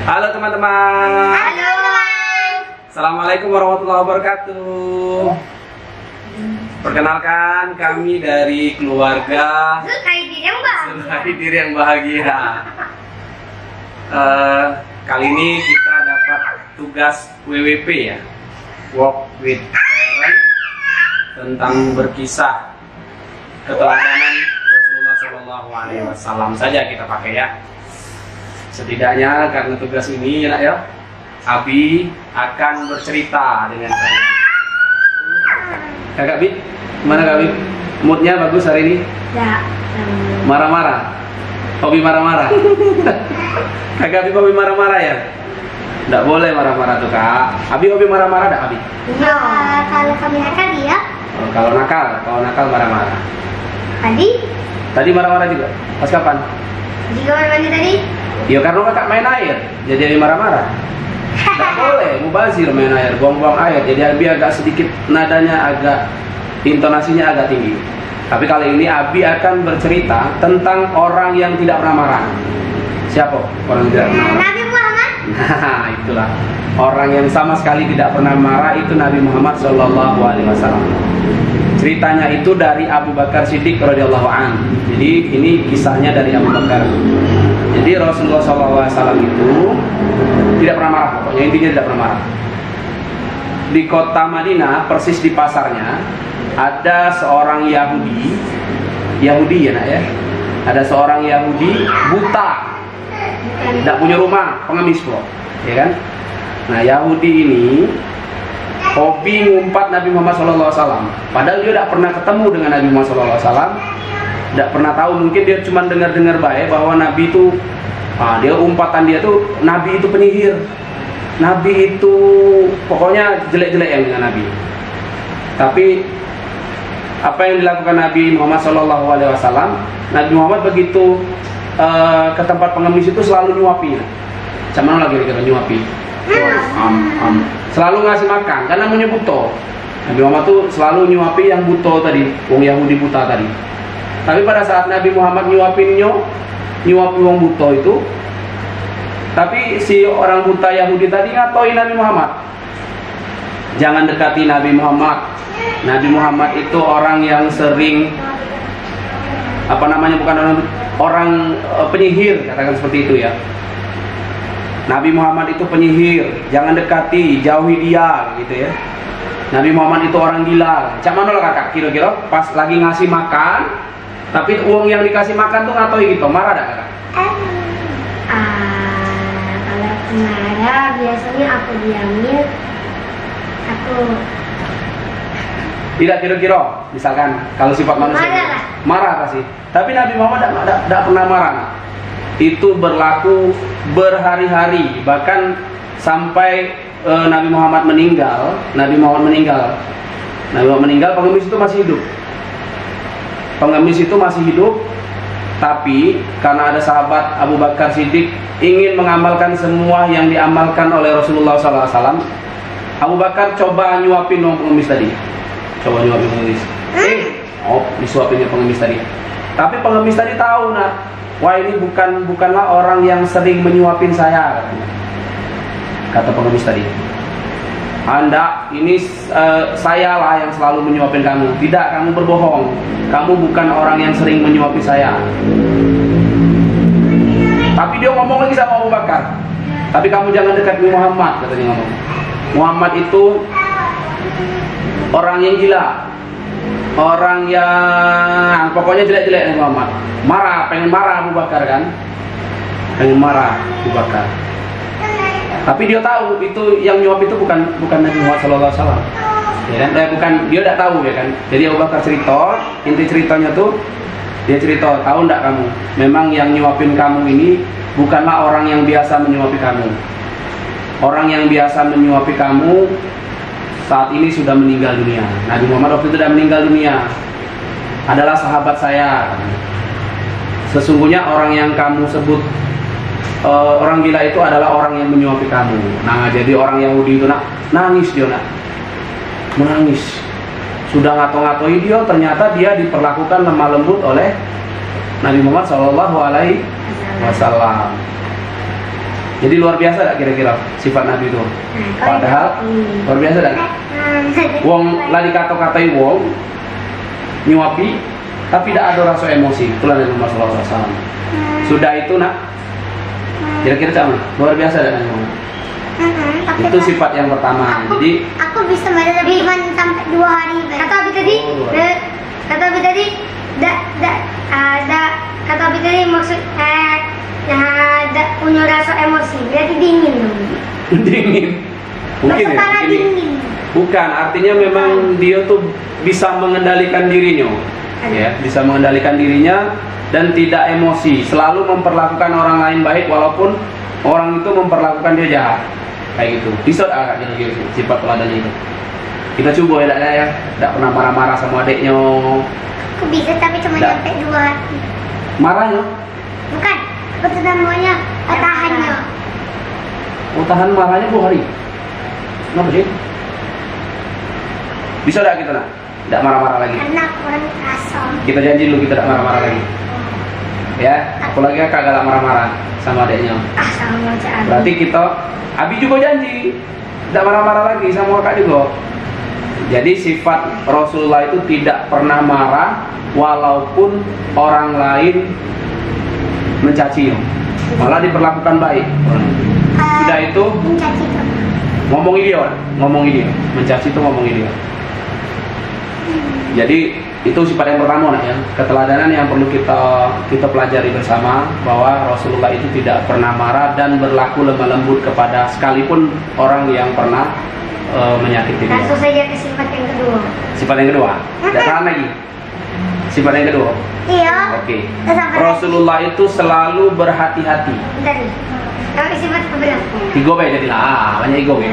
Halo teman-teman. Halo teman. Assalamualaikum warahmatullahi wabarakatuh. Perkenalkan, kami dari keluarga Zulhaidir yang bahagia. Kali ini kita dapat tugas WWP ya, Walk with Parent, tentang berkisah keteladanan Rasulullah SAW saja kita pakai ya. Setidaknya karena tugas ini ya, ya, Abi akan bercerita dengan saya. Kakak Bib, gimana Kak Bib? Moodnya bagus hari ini? Ya. Marah-marah? Hobi marah-marah? Kakak Bib hobi marah-marah ya? Nggak boleh marah-marah tuh Kak. Abi hobi marah-marah nggak Abi? Ya, kalau kami nakal dia. Kalau nakal marah-marah. Tadi marah-marah juga? Pas kapan? Jika mandi tadi? Ya karena kakak main air, jadi marah-marah. Nggak boleh, mubazir main air, buang-buang air. Jadi Abi agak sedikit nadanya agak, intonasinya agak tinggi. Tapi kali ini Abi akan bercerita tentang orang yang tidak pernah marah. Siapa orang yang tidak pernah marah? Nabi Muhammad. Nah, itulah orang yang sama sekali tidak pernah marah, itu Nabi Muhammad SAW. Ceritanya itu dari Abu Bakar Siddiq radhiyallahu anhu. Jadi ini kisahnya dari Abu Bakar. Jadi Rasulullah SAW itu tidak pernah marah, pokoknya intinya tidak pernah marah. Di kota Madinah, persis di pasarnya, ada seorang Yahudi ya nak ya. Ada seorang Yahudi buta, tidak punya rumah, pengemis kok, ya kan? Nah Yahudi ini hobi ngumpat Nabi Muhammad SAW. Padahal dia tidak pernah ketemu dengan Nabi Muhammad SAW. Tidak pernah tahu, mungkin dia cuma dengar-dengar baik bahwa Nabi itu, dia umpatan dia tuh Nabi itu penyihir, Nabi itu pokoknya jelek-jelek yang dengan Nabi. Tapi apa yang dilakukan Nabi Muhammad SAW, Nabi Muhammad begitu ke tempat pengemis itu selalu nyuapi. Macam mana lagi kira-kira nyuapi? Selalu ngasih makan karena namanya buto. Nabi Muhammad tuh selalu nyuapi yang buto tadi, wong Yahudi buta tadi. Tapi pada saat Nabi Muhammad nyuapi wong buto itu, tapi si orang buta Yahudi tadi ngatoin Nabi Muhammad. Jangan dekati Nabi Muhammad. Nabi Muhammad itu orang yang sering bukan orang penyihir, katakan seperti itu ya. Nabi Muhammad itu penyihir, jangan dekati, jauhi dia gitu ya. Nabi Muhammad itu orang gila. Cak mana lah kakak, kira-kira pas lagi ngasih makan, tapi uang yang dikasih makan tuh ngatoi gitu, marah dah kakak? Kalau marah biasanya aku diamin, aku tidak, kira-kira misalkan kalau sifat manusia marah pasti. Tapi Nabi Muhammad tidak pernah marah. Itu berlaku berhari-hari, bahkan sampai Nabi Muhammad meninggal, pengemis itu masih hidup. Pengemis itu masih hidup, tapi karena ada sahabat Abu Bakar Siddiq ingin mengamalkan semua yang diamalkan oleh Rasulullah SAW, Abu Bakar coba nyuapin pengemis tadi. Coba nyuapin pengemis. Disuapinnya pengemis tadi. Tapi pengemis tadi tahu wah ini bukanlah orang yang sering menyuapin saya, kata pengemis tadi. Anda ini saya lah yang selalu menyuapin kamu. Tidak, kamu berbohong. Kamu bukan orang yang sering menyuapi saya. Tapi dia ngomong lagi sama Abu Bakar. Tapi kamu jangan dekati Muhammad, katanya ngomong. Muhammad itu orang yang gila, orang yang pokoknya jelek-jelek Muhammad. Pengen marah Abu Bakar kan? Pengen marah Abu Bakar. Tapi dia tahu itu yang nyuap itu bukan Nabi Muhammad SAW. Ya kan? Dia tidak tahu ya kan. Jadi Abu Bakar cerita, inti ceritanya tuh dia cerita, tahu tidak kamu? Memang yang nyuapin kamu ini bukanlah orang yang biasa menyuapi kamu. Orang yang biasa menyuapi kamu saat ini sudah meninggal dunia. Nabi Muhammad waktu itu sudah meninggal dunia. Adalah sahabat saya. Sesungguhnya orang yang kamu sebut orang gila itu adalah orang yang menyuapi kamu. Nah, jadi orang Yahudi itu nangis dia menangis. Sudah ngato-ngatoi dia, ternyata dia diperlakukan lemah lembut oleh Nabi Muhammad SAW. Jadi luar biasa tak kira-kira sifat Nabi itu? Padahal luar biasa tak? Wong lah dikata-katai wong nyuapi, tapi tidak ada rasa emosi. Itulah Nabi Muhammad SAW. Sudah itu nak, kira-kira sama, luar biasa tak? Itu sifat yang pertama. Jadi aku bisa baca tapi cuma sampai 2 hari. Kata Abi tadi, kata Abi tadi, kata Abi tadi maksud punya rasa emosi, berarti dingin dong. Dingin. Mungkin ya, dingin. Bukan, artinya memang dia tuh bisa mengendalikan dirinya. Ya, bisa mengendalikan dirinya dan tidak emosi, selalu memperlakukan orang lain baik walaupun orang itu memperlakukan dia jahat. Kayak gitu. Bisa agak gitu sifat teladannya itu. Kita coba ya, tidak pernah marah-marah sama adiknya. Aku bisa tapi cuma sampai 2 hari. Marahnya? Bukan, apa namanya? Tahannya. Oh, tahan marahnya 2 hari. Kenapa sih? Bisa tidak kita nak? Tidak marah-marah lagi. Karena aku orang kasar. Kita janji dulu kita tidak marah-marah lagi. Ya, apalagi kakak galak marah-marah sama adiknya. Sama aja. Berarti kita, Abi juga janji tidak marah-marah lagi sama kakak juga. Jadi sifat Rasulullah itu tidak pernah marah walaupun orang lain mencaci, malah diperlakukan baik. Sudah itu ngomongin dia, mencaci itu ngomongin dia. Jadi itu sifat yang pertama ya, keteladanan yang perlu kita pelajari bersama, bahwa Rasulullah itu tidak pernah marah dan berlaku lemah lembut kepada sekalipun orang yang pernah menyakiti dia. Langsung saja ke sifat yang kedua. Sifat yang kedua, tidak tahan lagi. Sifat yang kedua. Iya. Oke. Rasulullah itu selalu berhati-hati. Bentar nih. Kalau sifat keberapa? 3 baik jadilah, banyak 3 baik.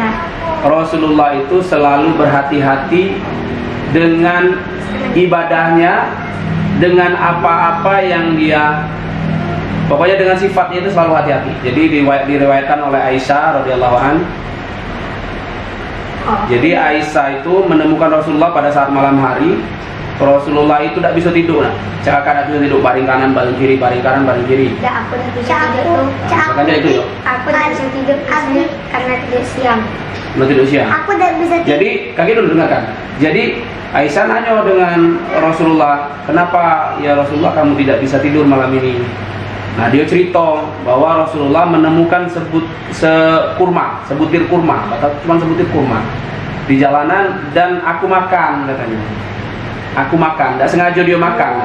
Rasulullah itu selalu berhati-hati dengan ibadahnya, dengan apa-apa yang dia, pokoknya dengan sifatnya itu selalu hati-hati. Jadi diriwayatkan oleh Aisyah radhiyallahu an. Jadi Aisyah itu menemukan Rasulullah pada saat malam hari. Rasulullah itu tidak bisa tidur, nah. Cakap tidak bisa tidur, baring kanan, baring kiri, baring kanan, baring kiri. Tidak, aku tidak bisa tidur. Aku tidak bisa tidur karena tidur siang. Tidur siang. Aku tidak bisa tidur. Jadi kaki dulu dengarkan. Jadi Aisyah nanya dengan Rasulullah, kenapa ya Rasulullah kamu tidak bisa tidur malam ini? Nah, dia cerita bahwa Rasulullah menemukan sebutir kurma, atau cuma sebutir kurma di jalanan, dan aku makan, katanya. Aku makan, tidak sengaja dia makan.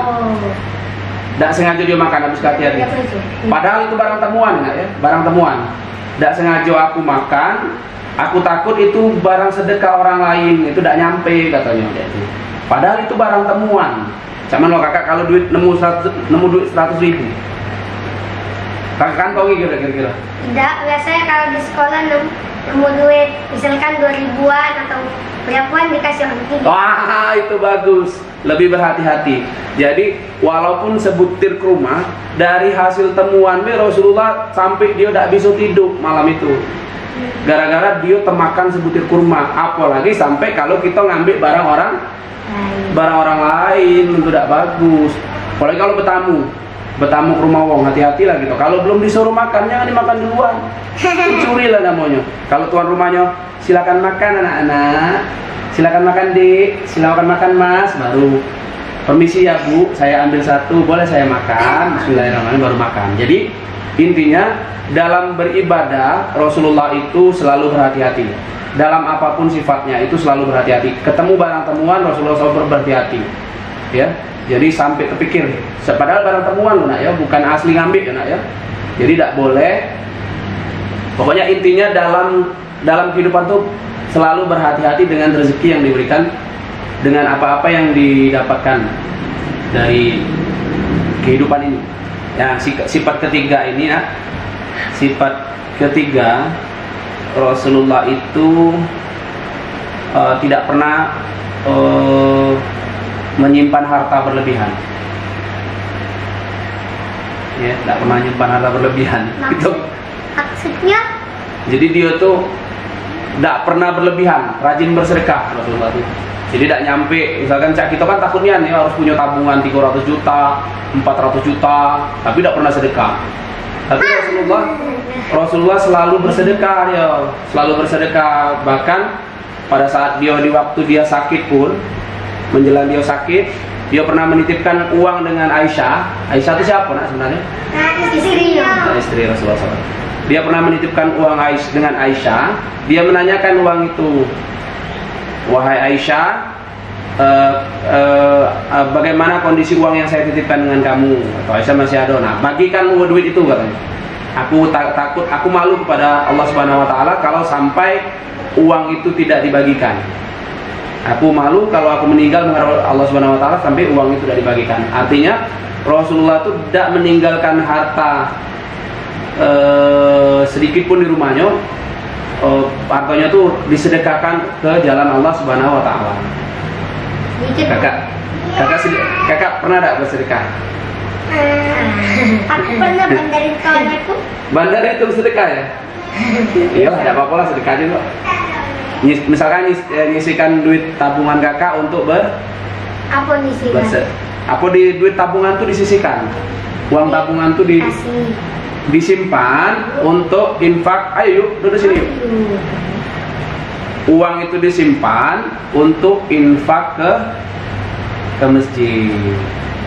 Tidak sengaja dia makan, habis hati-hati. Padahal itu barang temuan, ya, barang temuan. Tidak sengaja aku makan, aku takut itu barang sedekah orang lain, itu tidak nyampe, katanya. Padahal itu barang temuan. Cuman lo kakak kalau nemu duit 100.000. Kakak kantong kira-kira? Tidak, biasanya kalau di sekolah nemu duit, misalkan 2.000-an atau berapaan dikasih orang tiga. Wah, itu bagus. Lebih berhati-hati. Jadi walaupun sebutir kurma, dari hasil temuan Rasulullah sampai dia tidak bisa tidur malam itu. Gara-gara dia temakan sebutir kurma. Apalagi sampai kalau kita ngambil barang orang lain, itu tidak bagus. Apalagi kalau bertamu ke rumah wong, hati-hati lah gitu. Kalau belum disuruh makan, jangan dimakan duluan. Curi lah namanya. Kalau tuan rumahnya, silakan makan anak-anak, silakan makan dik, silakan makan mas, baru permisi ya bu, saya ambil satu, boleh saya makan, bismillahirrahmanirrahim, baru makan. Jadi intinya dalam beribadah Rasulullah itu selalu berhati-hati. Dalam apapun sifatnya itu selalu berhati-hati. Ketemu barang temuan Rasulullah selalu berhati-hati. Ya. Jadi sampai terpikir, padahal barang temuan loh nak ya, bukan asli ngambil ya nak ya. Jadi tidak boleh. Pokoknya intinya dalam kehidupan tuh selalu berhati-hati dengan rezeki yang diberikan, dengan apa-apa yang didapatkan dari kehidupan ini. Ya, sifat ketiga ini ya, sifat ketiga Rasulullah itu tidak pernah menyimpan harta berlebihan. Ya, tidak pernah menyimpan harta berlebihan. Maksudnya? Jadi dia tuh tidak pernah berlebihan, rajin bersedekah Rasulullah itu. Jadi tidak nyampe, misalkan kita kan takutnya nih harus punya tabungan 300 juta, 400 juta, tapi tidak pernah sedekah. Tapi Rasulullah selalu bersedekah, ya, selalu bersedekah. Bahkan pada saat di waktu dia sakit pun, menjelang dia sakit, dia pernah menitipkan uang dengan Aisyah. Aisyah itu siapa nak sebenarnya? Istri Rasulullah SAW. Dia pernah menitipkan uang dengan Aisyah. Dia menanyakan uang itu, wahai Aisyah, bagaimana kondisi uang yang saya titipkan dengan kamu? Atau Aisyah masih ada. Nah, bagikan duit itu katanya. Aku takut, aku malu kepada Allah Subhanahu Wa Taala kalau sampai uang itu tidak dibagikan. Aku malu kalau aku meninggal menghadap Allah Subhanahu Wa Taala sampai uang itu tidak dibagikan. Artinya Rasulullah itu tidak meninggalkan harta sedikit pun di rumahnya. Hartanya itu disedekahkan ke jalan Allah Subhanahu Wa Taala. Kakak pernah tidak bersedekah? Aku pernah bandarin kawan aku. Bandar itu bersedekah ya? Iya, tidak apa-apa lah, sedekah aja kok. Misalkan nyisikan duit tabungan kakak untuk Apa nyisikan? Apa di duit tabungan tuh disisihkan? Uang tabungan tuh disimpan untuk infak. Ayo yuk, duduk sini yuk. Uang itu disimpan untuk infak ke masjid,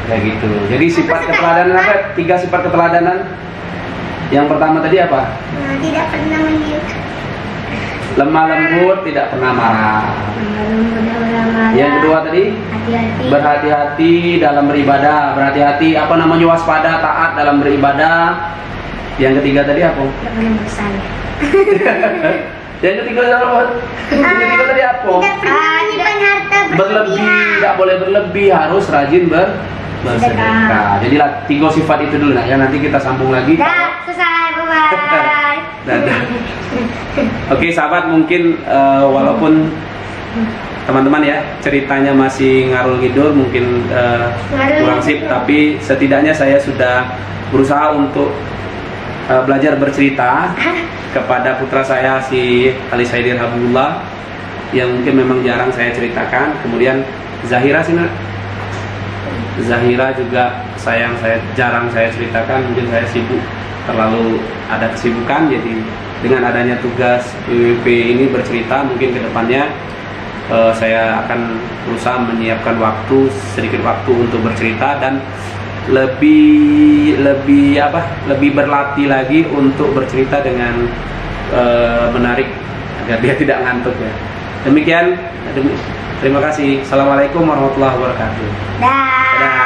kayak gitu. Jadi sifat keteladanan apa? 3 sifat keteladanan. Yang pertama tadi apa? Tidak pernah menyuruh. Lemah lembut, tidak pernah marah. Yang kedua tadi? Hati-hati. Berhati-hati dalam beribadah. Berhati-hati, apa namanya, waspada, taat dalam beribadah. Yang ketiga tadi apa? Tidak pernah bersalah. Yang ketiga tadi apa? Tidak pernah menyimpan harta Berlebih, tidak boleh berlebih, harus rajin bersedekah. Jadi 3 sifat itu dulu. Nah, ya nanti kita sambung lagi. Selesai, bye-bye. Dadah. Oke sahabat, mungkin walaupun teman-teman ya ceritanya masih ngarul ngidul, mungkin kurang sip, tapi setidaknya saya sudah berusaha untuk belajar bercerita kepada putra saya si Ali Saidir Habibullah yang mungkin memang jarang saya ceritakan. Kemudian Zahira sini, Zahira juga jarang saya ceritakan, mungkin saya sibuk, terlalu ada kesibukan. Jadi dengan adanya tugas PWP ini bercerita, mungkin kedepannya saya akan berusaha menyiapkan sedikit waktu untuk bercerita dan lebih berlatih lagi untuk bercerita dengan menarik agar dia tidak ngantuk ya. Demikian, terima kasih. Assalamualaikum warahmatullahi wabarakatuh. Dah.